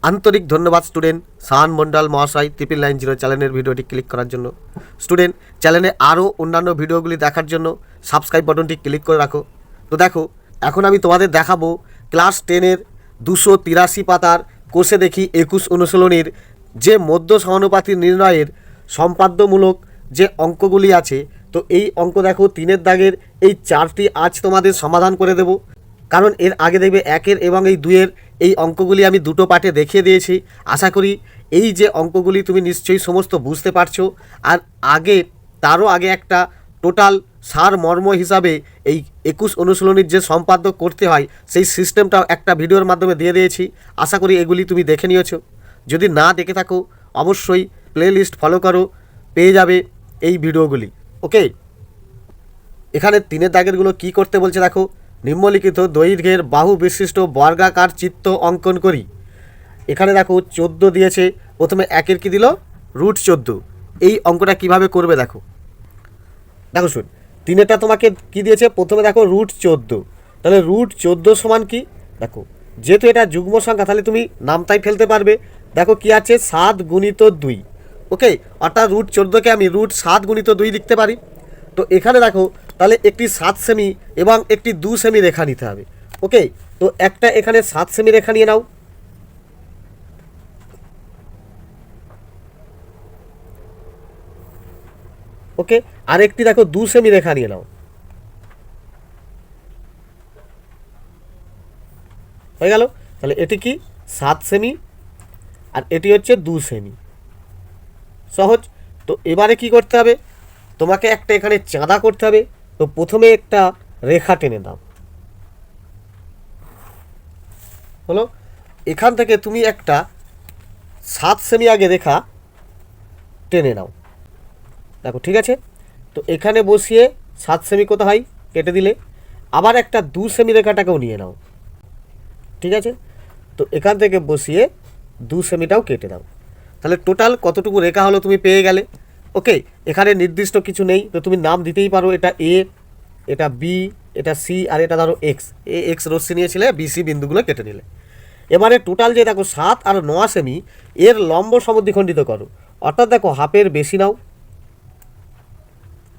আন্তরিক ধন্যবাদ স্টুডেন্ট শাহান মন্ডল মহাশয় 9990 চ্যানেলের ভিডিওটি ক্লিক করার জন্য। স্টুডেন্ট চ্যানেলে আরও অন্যান্য ভিডিওগুলি দেখার জন্য সাবস্ক্রাইব বাটনটি ক্লিক করে রাখো। তো দেখো, এখন আমি তোমাদের দেখাবো ক্লাস 10-এর 283 পাতার কোষে দেখি 21 অনুশীলনীর যে মধ্য সমানুপাতি নির্ণয়ের সম্পাদ্যমূলক যে অঙ্কগুলি আছে। তো এই অঙ্ক দেখো 3-এর দাগের এই 4টি আজ তোমাদের সমাধান করে দেব, কারণ এর আগে দেখবে 1-এর এবং এই 2-এর এই অঙ্কগুলি আমি দুটো পার্টে দেখিয়ে দিয়েছি। আশা করি এই যে অঙ্কগুলি তুমি নিশ্চয়ই সমস্ত বুঝতে পারছো। আর তারও আগে একটা টোটাল সারমর্ম হিসাবে এই 21 অনুশীলনীর যে সম্পাদ্য করতে হয় সেই সিস্টেমটাও একটা ভিডিওর মাধ্যমে দিয়ে দিয়েছি। আশা করি এগুলি তুমি দেখে নিয়েছো। যদি না দেখে থাকো অবশ্যই প্লেলিস্ট ফলো করো, পেয়ে যাবে এই ভিডিওগুলি। ওকে, এখানে 3-এর দাগেরগুলো কী করতে বলছে দেখো। নিম্নলিখিত দৈর্ঘ্যের বাহু বিশিষ্ট বর্গাকার চিত্র অঙ্কন করি। এখানে দেখো 14 দিয়েছে। প্রথমে 1-এর কী দিল, √14। এই অঙ্কটা কিভাবে করবে দেখো। দেখো শুন, 3-এরটা তোমাকে কি দিয়েছে, প্রথমে দেখো √14। তাহলে √14 সমান কি দেখো, যেহেতু এটা যুগ্ম সংখ্যা তাহলে তুমি নামতাই ফেলতে পারবে। দেখো কি আছে, 7 × 2। ওকে, অর্থাৎ √14কে আমি √7 × 2 লিখতে পারি। তো এখানে দেখো তাহলে একটি 7 সেমি এবং একটি 2 সেমি রেখা নিতে হবে। ওকে, তো একটা এখানে 7 সেমি রেখা নিয়ে নাও। ওকে, আর একটি দেখো 2 সেমি রেখা নিয়ে নাও। হয়ে গেল। তাহলে এটি কি 7 সেমি আর এটি হচ্ছে 2 সেমি। সহজ। তো এবারে কি করতে হবে, তোমাকে একটা এখানে চাঁদা করতে হবে। তো প্রথমে একটা রেখা টেনে দাও। হলো, এখান থেকে তুমি একটা 7 সেমি আগে রেখা টেনে নাও। দেখো ঠিক আছে। তো এখানে বসিয়ে 7 সেমি কোথায় কেটে দিলে, আবার একটা 2 সেমি রেখাটাকেও নিয়ে নাও। ঠিক আছে, তো এখান থেকে বসিয়ে 2 সেমিটাও কেটে দাও। তাহলে টোটাল কতটুকু রেখা হলো তুমি পেয়ে গেলে। ওকে, এখানে নির্দিষ্ট কিছু নেই, তো তুমি নাম দিতেই পারো। এটা এ, এটা বি, এটা সি, আর এটা ধরো এক্স। এক্স রশ্মি নিয়েছিলে, বিসি বিন্দুগুলো কেটে নিলে। এবারে টোটাল যে দেখো 7 আর 9 সেমি, এর লম্ব সমদ্বিখণ্ডিত করো। অর্থাৎ দেখো হাফের বেশি নাও।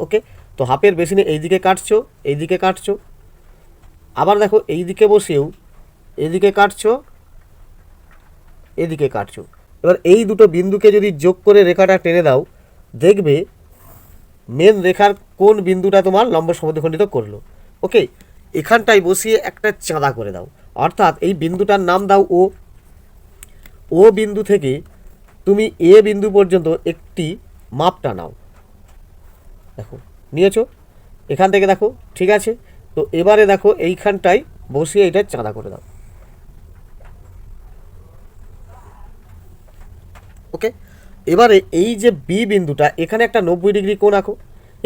ওকে, তো হাফের বেশি নিয়ে এইদিকে কাটছো, এইদিকে কাটছো। আবার দেখো এইদিকে বসেও এদিকে কাটছো, এদিকে কাটছো। এবার এই দুটো বিন্দুকে যদি যোগ করে রেখাটা টেনে দাও, দেখবে মেন রেখার কোন বিন্দুটা তোমার লম্ব সমদ্বিখণ্ডিত করলো। ওকে, এখানটায় বসিয়ে একটা চাঁদা করে দাও। অর্থাৎ এই বিন্দুটার নাম দাও ও। ও বিন্দু থেকে তুমি এ বিন্দু পর্যন্ত একটি মাপটা নাও। দেখো নিয়েছো, এখান থেকে দেখো ঠিক আছে। তো এবারে দেখো এইখানটায় বসিয়ে এটা চাঁদা করে দাও। ওকে, এবারে এই যে বি বিন্দুটা, এখানে একটা 90 ডিগ্রি কোণ আঁকো।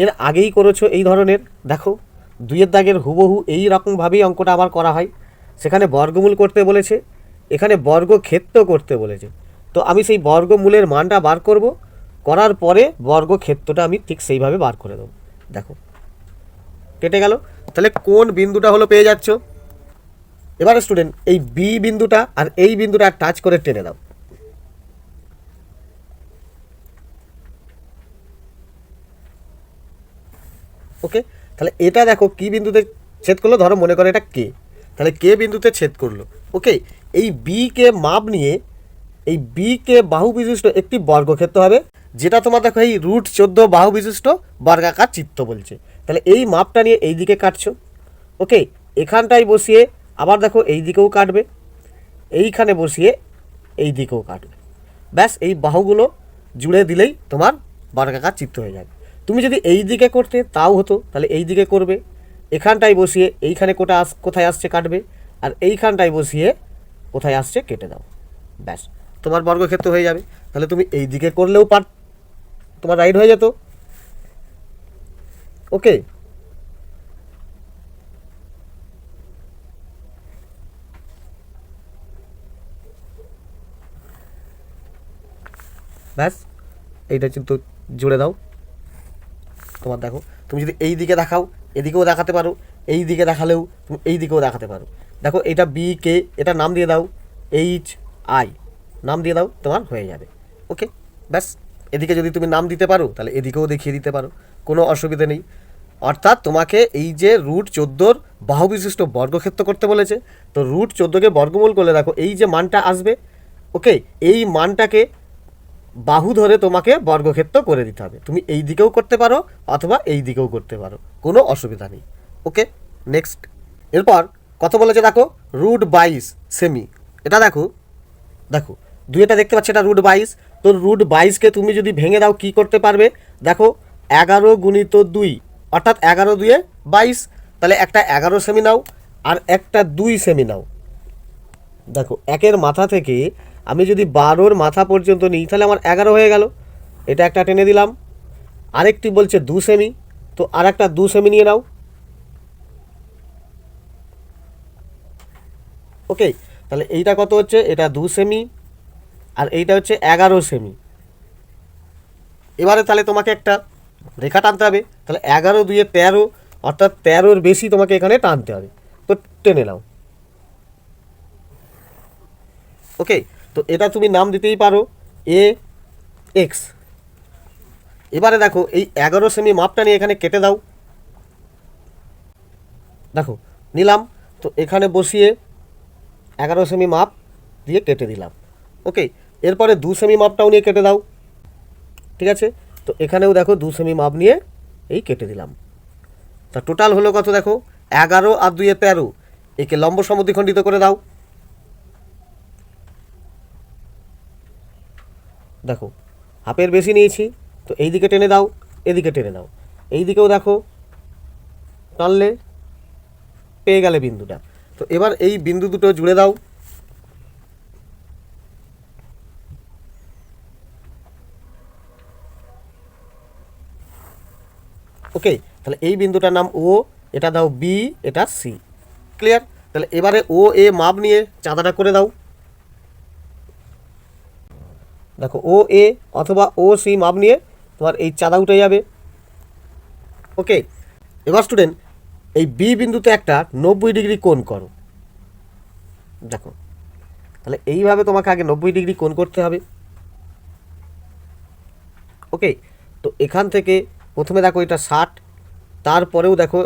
এর আগেই করেছো এই ধরনের। দেখো 2-এর দাগের হুবহু এই রকমভাবেই অঙ্কটা আবার করা হয়। সেখানে বর্গমূল করতে বলেছে, এখানে বর্গক্ষেত্র করতে বলেছে। তো আমি সেই বর্গমূলের মানটা বার করব, করার পরে বর্গক্ষেত্রটা আমি ঠিক সেইভাবে বার করে দেবো। দেখো কেটে গেল। তাহলে কোন বিন্দুটা হলো পেয়ে যাচ্ছ। এবারে স্টুডেন্ট এই বি বিন্দুটা আর এই বিন্দুটা টাচ করে টেনে দাও। ওকে, তাহলে এটা দেখো কি বিন্দুতে ছেদ করলো, ধরো মনে করো এটা কে, তাহলে কে বিন্দুতে ছেদ করলো। ওকে, এই বি কে মাপ নিয়ে এই বি কে বাহু বিশিষ্ট একটি বর্গক্ষেত্র হবে, যেটা তোমার দেখো এই √14 বাহু বিশিষ্ট বর্গাকার চিত্র বলছে। তাহলে এই মাপটা নিয়ে এই দিকে কাটছো। ওকে, এখানটায় বসিয়ে আবার দেখো এই দিকেও কাটবে, এইখানে বসিয়ে এই দিকেও কাটবে। ব্যাস এই বাহুগুলো জুড়ে দিলেই তোমার বর্গাকার চিত্র হয়ে যাবে। তুমি যদি এই দিকে করতে তাও হতো, তাহলে এই দিকে করবে, এখানটায় বসিয়ে এইখানে কোথায় আসছে কাটবে, আর এইখানটায় বসিয়ে কোথায় আসছে কেটে দাও। ব্যাস তোমার বর্গক্ষেত্র হয়ে যাবে। তাহলে তুমি এই দিকে করলেও তোমার রাইট হয়ে যেত। ওকে, ব্যাস এইটা কিন্তু জুড়ে দাও। তোমার দেখো তুমি যদি এই দিকে দেখাও এদিকেও দেখাতে পারো, এই দিকে দেখালেও তুমি এই দিকেও দেখাতে পারো। দেখো এটা বি কে, এটা নাম দিয়ে দাও HI। নাম দিয়ে দাও, তোমার হয়ে যাবে। ওকে, ব্যাস। এদিকে যদি তুমি নাম দিতে পারো তাহলে এদিকেও দেখিয়ে দিতে পারো, কোনো অসুবিধা নেই। অর্থাৎ তোমাকে এই যে রুট 14 বাহু বিশিষ্ট বর্গক্ষেত্র করতে বলেছে, তো রুট 14কে বর্গমূল করলে দেখো এই যে মানটা আসবে, ওকে, এই মানটাকে বাহু ধরে তোমাকে বর্গক্ষেত্র করে দিতে হবে। তুমি এই দিকেও করতে পারো অথবা এই দিকেও করতে পারো, কোনো অসুবিধা নেই। ওকে, নেক্সট। এরপর কত বলেছে দেখো, রুট 22 সেমি। এটা দেখো, দেখো দুইটা দেখতে পাচ্ছি, এটা রুট 22। তো রুট 22কে তুমি যদি ভেঙে দাও কি করতে পারবে, দেখো 11 গুণিত 2 অর্থাৎ 11 2 22। তাহলে একটা 11 সেমি নাও আর একটা 2 সেমি নাও। দেখো একের মাথা থেকে আমি যদি 12র মাথা পর্যন্ত নিই তাহলে আমার 11 হয়ে গেল। এটা একটা টেনে দিলাম। আরেকটি বলছে 2 সেমি, তো আর একটা 2 সেমি নিয়ে নাও। ওকে, তাহলে এইটা কত হচ্ছে, এটা 2 সেমি আর এইটা হচ্ছে 11 সেমি। এবারে তাহলে তোমাকে একটা রেখা টানতে হবে। তাহলে 11 2 13 অর্থাৎ 13-র বেশি তোমাকে এখানে টানতে হবে। তো টেনে নাও। ওকে, তো এটা তুমি নাম দিতেই পারো এ এক্স। এবারে দেখো এই 11 সেমি মাপটা নিয়ে এখানে কেটে দাও। দেখো নিলাম, তো এখানে বসিয়ে 11 সেমি মাপ দিয়ে কেটে দিলাম। ওকে, এরপরে 2 সেমি মাপটাও নিয়ে কেটে দাও। ঠিক আছে, তো এখানেও দেখো 2 সেমি মাপ নিয়ে এই কেটে দিলাম। তা টোটাল হলো কত দেখো, 11 আর 2 13। একে লম্ব সমদ্বিখণ্ডিত করে দাও। দেখো হাফের বেশি নিয়েছি, তো এই দিকে টেনে দাও, এদিকে টেনে দাও। এই দিকেও দেখো টানলে পেয়ে গেলে বিন্দুটা। তো এবার এই বিন্দু দুটো জুড়ে দাও। ওকে, তাহলে এই বিন্দুটার নাম ও, এটা দাও বি, এটা সি। ক্লিয়ার? তাহলে এবারে ও এ মাপ নিয়ে চাঁদাটা করে দাও। দেখো ও এ অথবা ও সি মাপ নিয়ে তোমার এই চাঁদা উঠে যাবে। ওকে, এবার স্টুডেন্ট এই বি বিন্দুতে একটা 90 ডিগ্রি কোণ করো। দেখো তাহলে এইভাবে তোমাকে আগে 90 ডিগ্রি কোণ করতে হবে। ওকে, তো এখান থেকে প্রথমে দেখো এটা 60, তারপরেও দেখো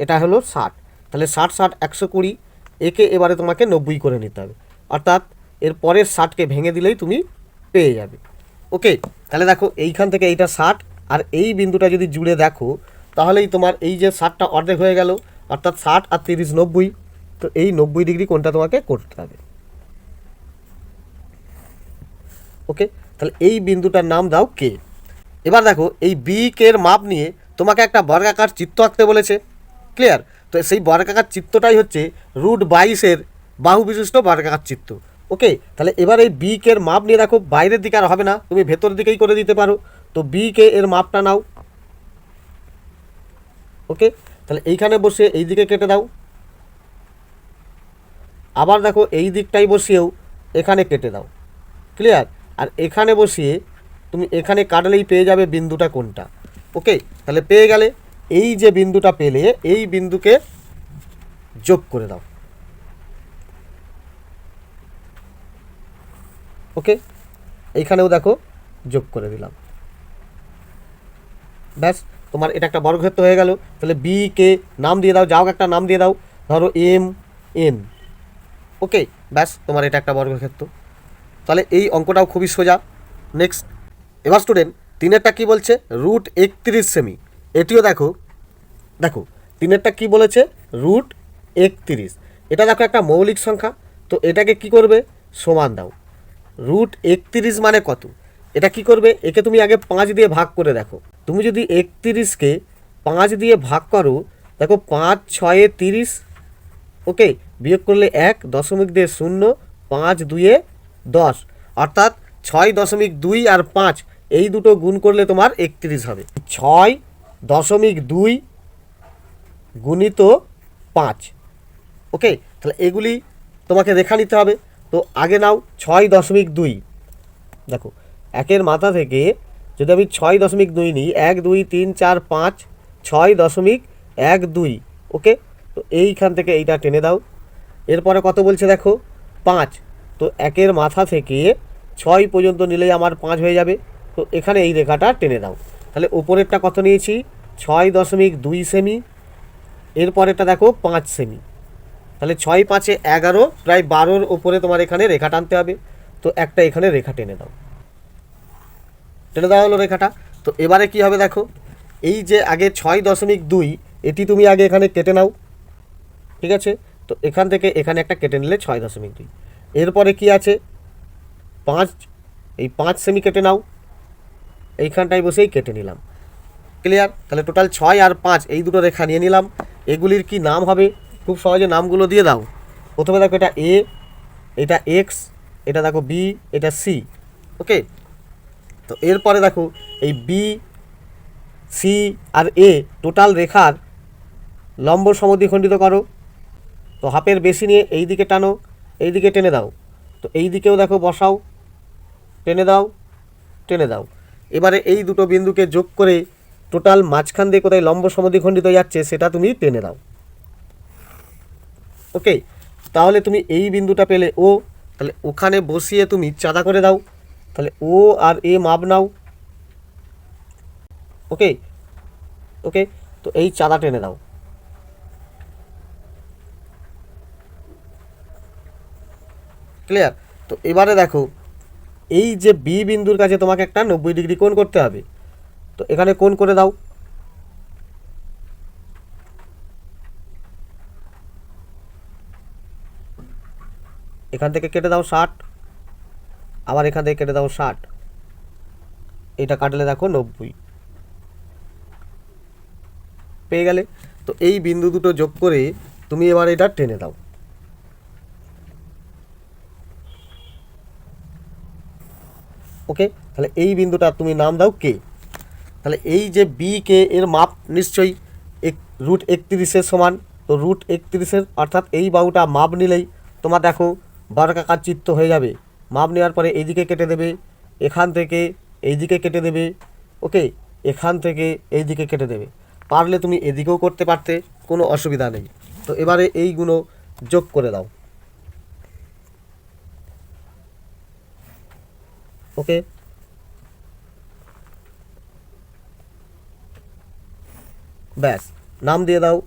এটা হলো 60। তাহলে 60 60 120। একে এবারে তোমাকে 90 করে নিতে হবে, অর্থাৎ এর পরের 60কে ভেঙে দিলেই তুমি পেয়ে যাবে। ওকে, তাহলে দেখো এইখান থেকে এইটা 60 আর এই বিন্দুটা যদি জুড়ে দেখো তাহলেই তোমার এই যে 60টা অর্ধেক হয়ে গেল, অর্থাৎ 60 আর 30 90। তো এই 90 ডিগ্রি কোণটা তোমাকে করতে হবে। ওকে, তাহলে এই বিন্দুটার নাম দাও কে। এবার দেখো এই বি কের মাপ নিয়ে তোমাকে একটা বর্গাকার চিত্র আঁকতে বলেছে। ক্লিয়ার? তো সেই বর্গাকার চিত্রটাই হচ্ছে রুট 22-এর বাহু বিশিষ্ট বর্গাকার চিত্র। ওকে, তাহলে এবার এই বি কের মাপ নিয়ে দেখো, বাইরের দিকে আর হবে না, তুমি ভেতর দিকেই করে দিতে পারো। তো বি কে এর মাপটা নাও। ওকে, তাহলে এইখানে বসে এই দিকে কেটে দাও। আবার দেখো এই দিকটাই বসিয়েও এখানে কেটে দাও। ক্লিয়ার? আর এখানে বসিয়ে তুমি এখানে কাটলেই পেয়ে যাবে বিন্দুটা কোনটা। ওকে, তাহলে পেয়ে গেলে এই যে বিন্দুটা পেলে এই বিন্দুকে যোগ করে দাও। ওকে, এইখানেও দেখো যোগ করে দিলাম। ব্যাস, তোমার এটা একটা বর্গক্ষেত্র হয়ে গেল। তাহলে বি কে নাম দিয়ে দাও, যাও একটা নাম দিয়ে দাও, ধরো এম এন। ওকে, ব্যাস তোমার এটা একটা বর্গক্ষেত্র। তাহলে এই অঙ্কটাও খুবই সোজা। নেক্সট, এবার স্টুডেন্ট তিনেরটা কী বলছে, রুট 31 সেমি। এটিও দেখো, দেখো তিনেরটা কী বলেছে, রুট 31। এটা দেখো একটা মৌলিক সংখ্যা, তো এটাকে কি করবে, সমান দাও। রুট 31 মানে কত, এটা কি করবে, একে তুমি আগে 5 দিয়ে ভাগ করে দেখো। তুমি যদি 31কে 5 দিয়ে ভাগ করো, দেখো 5 6 30। ওকে, বিয়োগ করলে 1, দশমিক দিয়ে 0, 5 2 10, অর্থাৎ 6.2 আর 5 এই দুটো গুণ করলে তোমার 31 হবে। 6.2 গুণিত 5। ওকে, তাহলে এগুলি তোমাকে রেখা নিতে হবে। তো আগে নাও 6.2। দেখো একের মাথা থেকে যদি আমি 6.2 নিই, 1 2 3 4 5, 6.12। ওকে, তো এইখান থেকে এইটা টেনে দাও। এরপরে কত বলছে দেখো, 5। তো 1-এর মাথা থেকে 6 পর্যন্ত নিলেই আমার 5 হয়ে যাবে। তো এখানে এই রেখাটা টেনে দাও। তাহলে ওপরেরটা কত নিয়েছি 6.2 সেমি, এরপরেরটা দেখো 5 সেমি। তাহলে 6 5 11, প্রায় 12-র ওপরে তোমার এখানে রেখা টানতে হবে। তো একটা এখানে রেখা টেনে দাও, টেনে দেওয়া হলো রেখাটা। তো এবারে কি হবে দেখো, এই যে আগে 6.2 এটি তুমি আগে এখানে কেটে নাও, ঠিক আছে। তো এখান থেকে এখানে একটা কেটে নিলে 6.2। এরপরে কি আছে 5, এই 5 সেমি কেটে নাও, এইখানটায় বসেই কেটে নিলাম। ক্লিয়ার? তাহলে টোটাল 6 আর 5 এই দুটো রেখা নিয়ে নিলাম। এগুলির কি নাম হবে, খুব সহজে নামগুলো দিয়ে দাও। প্রথমে দেখো এটা এ, এটা এক্স, এটা দেখো বি, এটা সি। ওকে, তো এরপরে দেখো এই বি, সি আর এ টোটাল রেখার লম্ব সমদ্বিখণ্ডিত করো। তো হাফের বেশি নিয়ে এই দিকে টানো, এই দিকে টেনে দাও। তো এই দিকেও দেখো বসাও, টেনে দাও, টেনে দাও। এবারে এই দুটো বিন্দুকে যোগ করে টোটাল মাঝখান দিয়ে কোথায় লম্ব সমদ্বিখণ্ডিত যাচ্ছে সেটা তুমি টেনে দাও। ওকে, তাহলে তুমি এই বিন্দুটা পেলে ও, তাহলে ওখানে বসিয়ে তুমি চাঁদা করে দাও। তাহলে ও আর এ মাপ নাও। ওকে, ওকে, তো এই চাঁদা টেনে দাও। ক্লিয়ার? তো এবারে দেখো এই যে বি বিন্দুর কাছে তোমাকে একটা 90 ডিগ্রি কোণ করতে হবে। তো এখানে কোণ করে দাও। এখান থেকে কেটে দাও 60, আবার এখান থেকে কেটে দাও 60, এটা কাটলে দেখো 90 পেয়ে গেলে। তো এই বিন্দু দুটো যোগ করে তুমি এবার এটা টেনে দাও। ওকে, তাহলে এই বিন্দুটা তুমি নাম দাও কে। তাহলে এই যে বি কে এর মাপ নিশ্চয়ই √31 সমান। তো √31 অর্থাৎ এই বাহুটা মাপ নিলেই তোমার দেখো বর্গাকার চিত্র হয়ে যাবে। মাপ নেওয়ার পরে এইদিকে কেটে দেবে, এখান থেকে এইদিকে কেটে দেবে। ওকে, এখান থেকে এইদিকে কেটে দেবে। পারলে তুমি এদিকেও করতে পারতে, কোনো অসুবিধা নেই। তো এবারে এইগুলো যোগ করে দাও। ওকে, ব্যাস নাম দিয়ে দাও।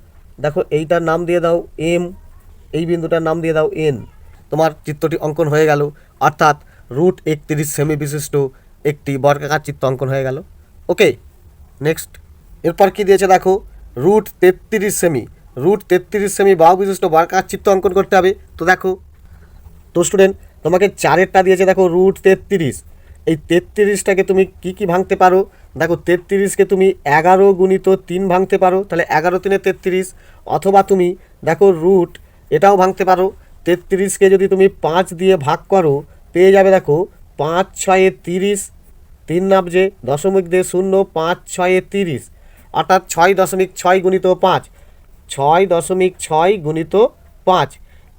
দেখো এইটার নাম দিয়ে দাও এম, এই বিন্দুটার নাম দিয়ে দাও এন। তোমার চিত্রটি অঙ্কন হয়ে গেল, অর্থাৎ √31 সেমি বিশিষ্ট একটি বর্গাকার চিত্র অঙ্কন হয়ে গেল। ওকে, নেক্সট এরপর কি দিয়েছে দেখো √33 সেমি, √33 সেমি বাহু বিশিষ্ট বর্গাকার চিত্র অঙ্কন করতে হবে। তো দেখো, তো স্টুডেন্ট তোমাকে চারেরটা দিয়েছে দেখো √33। এই 33টাকে তুমি কি ভাঙতে পারো দেখো, 33কে তুমি 11 × 3 ভাঙতে পারো, তাহলে 11 3 33। অথবা তুমি দেখো এটাও ভাঙতে পারো। 33কে যদি তুমি 5 দিয়ে ভাগ করো পেয়ে যাবে দেখো 5 6 30, 3 নাবজে দশমিক দিয়ে 0, 5 6 30, অর্থাৎ 6.6 × 5, 6.6 × 5।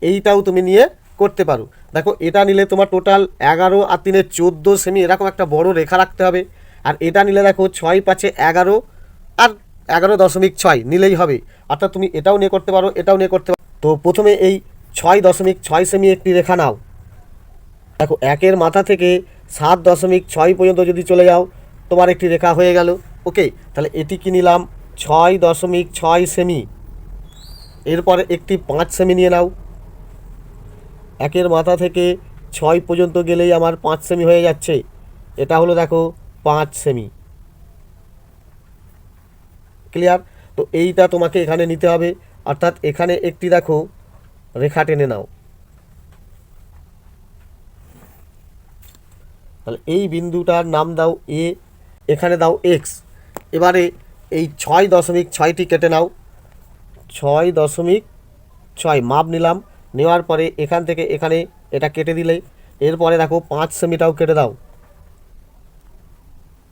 এইটাও তুমি নিয়ে করতে পারো। দেখো এটা নিলে তোমার টোটাল 11 আর 3 14 সেমি এরকম একটা বড় রেখা রাখতে হবে। আর এটা নিলে দেখো 6 5 11 আর 11.6 নিলেই হবে। অর্থাৎ তুমি এটাও নিয়ে করতে পারো, এটাও নিয়ে করতে পারো। তো প্রথমে এই 6.6 সেমি একটি রেখা নাও। দেখো 1-এর মাথা থেকে 7.6 পর্যন্ত যদি চলে যাও তোমার একটি রেখা হয়ে গেল। ওকে, তাহলে এটি কি নিলাম 6.6 সেমি। এরপরে একটি 5 সেমি নিয়ে নাও। 1-এর মাথা থেকে 6 পর্যন্ত গেলেই আমার 5 সেমি হয়ে যাচ্ছে। এটা হলো দেখো 5 সেমি। ক্লিয়ার? তো এইটা তোমাকে এখানে নিতে হবে, অর্থাৎ এখানে একটি দেখো রেখা টেনে নাও। তাহলে এই বিন্দুটার নাম দাও এ, এখানে দাও এক্স। এবারে এই 6.6টি কেটে নাও। 6.6 মাপ নিলাম, নেওয়ার পরে এখান থেকে এখানে এটা কেটে দিলে এরপরে দেখো 5 সেমিটাও কেটে দাও।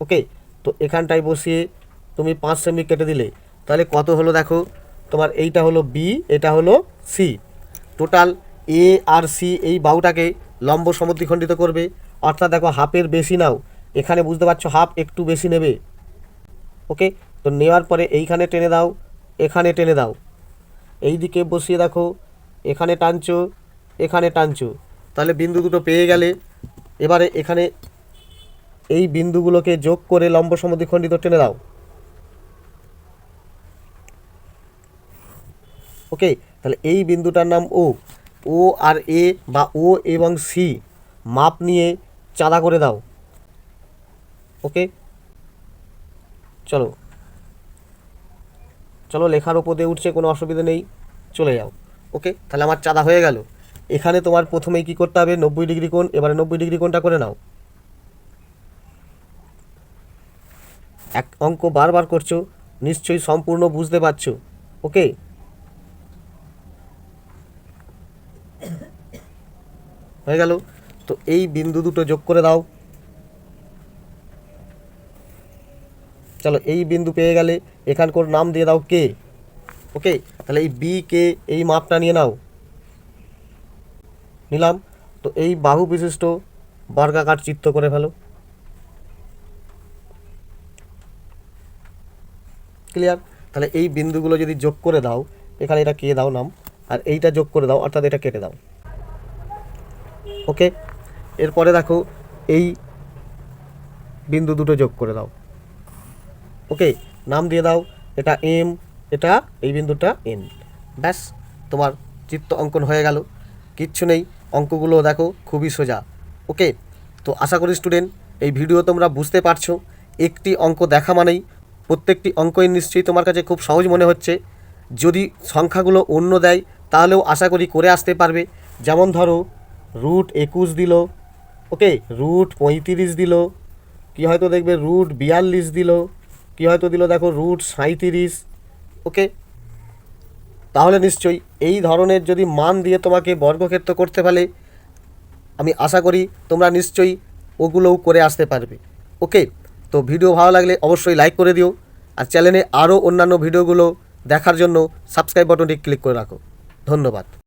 ওকে, তো এখানটায় বসিয়ে তুমি 5 সেমি কেটে দিলে তাহলে কত হলো দেখো, তোমার এইটা হলো বি, এটা হলো সি। টোটাল এ আর সি এই বাহুটাকে লম্ব সমদ্বিখণ্ডিত করবে। অর্থাৎ দেখো হাফের বেশি নাও, এখানে বুঝতে পারছো হাফ একটু বেশি নেবে। ওকে, তো নেওয়ার পরে এইখানে টেনে দাও, এখানে টেনে দাও। এই দিকে বসিয়ে দেখো, এখানে টানছো, এখানে টানছো। তাহলে বিন্দু দুটো পেয়ে গেলে এবারে এখানে এই বিন্দুগুলোকে যোগ করে লম্ব সমদ্বিখণ্ডিত টেনে দাও। ওকে, তাহলে এই বিন্দুটার নাম ও। ও আর এ বা ও এবং সি মাপ নিয়ে চাঁদা করে দাও। ওকে, চলো চলো, লেখার ওপর দিয়ে উঠছে, কোনো অসুবিধা নেই, চলে যাও। ওকে, তাহলে আমার চাঁদা হয়ে গেল। এখানে তোমার প্রথমেই কী করতে হবে, 90 ডিগ্রি কোণ। এবারে 90 ডিগ্রি কোণটা করে নাও। এক অঙ্ক বারবার করছো, নিশ্চয়ই সম্পূর্ণ বুঝতে পারছো। ওকে, হয়ে গেল। তো এই বিন্দু দুটো যোগ করে দাও। চলো, এই বিন্দু পেয়ে গেলে এখানকার নাম দিয়ে দাও কে। ওকে, তাহলে এই বি কে এই মাপটা নিয়ে নাও। নিলাম। তো এই বাহু বিশিষ্ট বর্গাকার চিত্র করে ফেলো। ক্লিয়ার? তাহলে এই বিন্দুগুলো যদি যোগ করে দাও, এখানে এটা কে দাও নাম, আর এইটা যোগ করে দাও, অর্থাৎ এটা কেটে দাও। ওকে, এরপরে দেখো এই বিন্দু দুটো যোগ করে দাও। ওকে, নাম দিয়ে দাও, এটা এম, এটা এই বিন্দুটা এন। ব্যাস, তোমার চিত্র অঙ্কন হয়ে গেল। কিচ্ছু নেই, অঙ্কগুলো দেখো খুবই সোজা। ওকে, তো আশা করি স্টুডেন্ট এই ভিডিও তোমরা বুঝতে পারছো। একটি অঙ্ক দেখা মানেই প্রত্যেকটি অঙ্কই নিশ্চয়ই তোমার কাছে খুব সহজ মনে হচ্ছে। যদি সংখ্যাগুলো অন্য দেয় তাহলেও আশা করি করে আসতে পারবে। যেমন ধরো √21 দিল, ওকে, √35 দিল, কি হয়তো দেখবে √42 দিল, কি হয়তো দিল দেখো √37। ওকে, তাহলে নিশ্চয়ই এই ধরনের যদি মান দিয়ে তোমাকে বর্গক্ষেত্র করতে পারে, আমি আশা করি তোমরা নিশ্চয়ই ওগুলোও করে আসতে পারবে। ওকে, তো ভিডিও ভালো লাগলে অবশ্যই লাইক করে দিও, আর চ্যানেলে আরও অন্যান্য ভিডিওগুলো দেখার জন্য সাবস্ক্রাইব বাটনটি ক্লিক করে রাখো। ধন্যবাদ।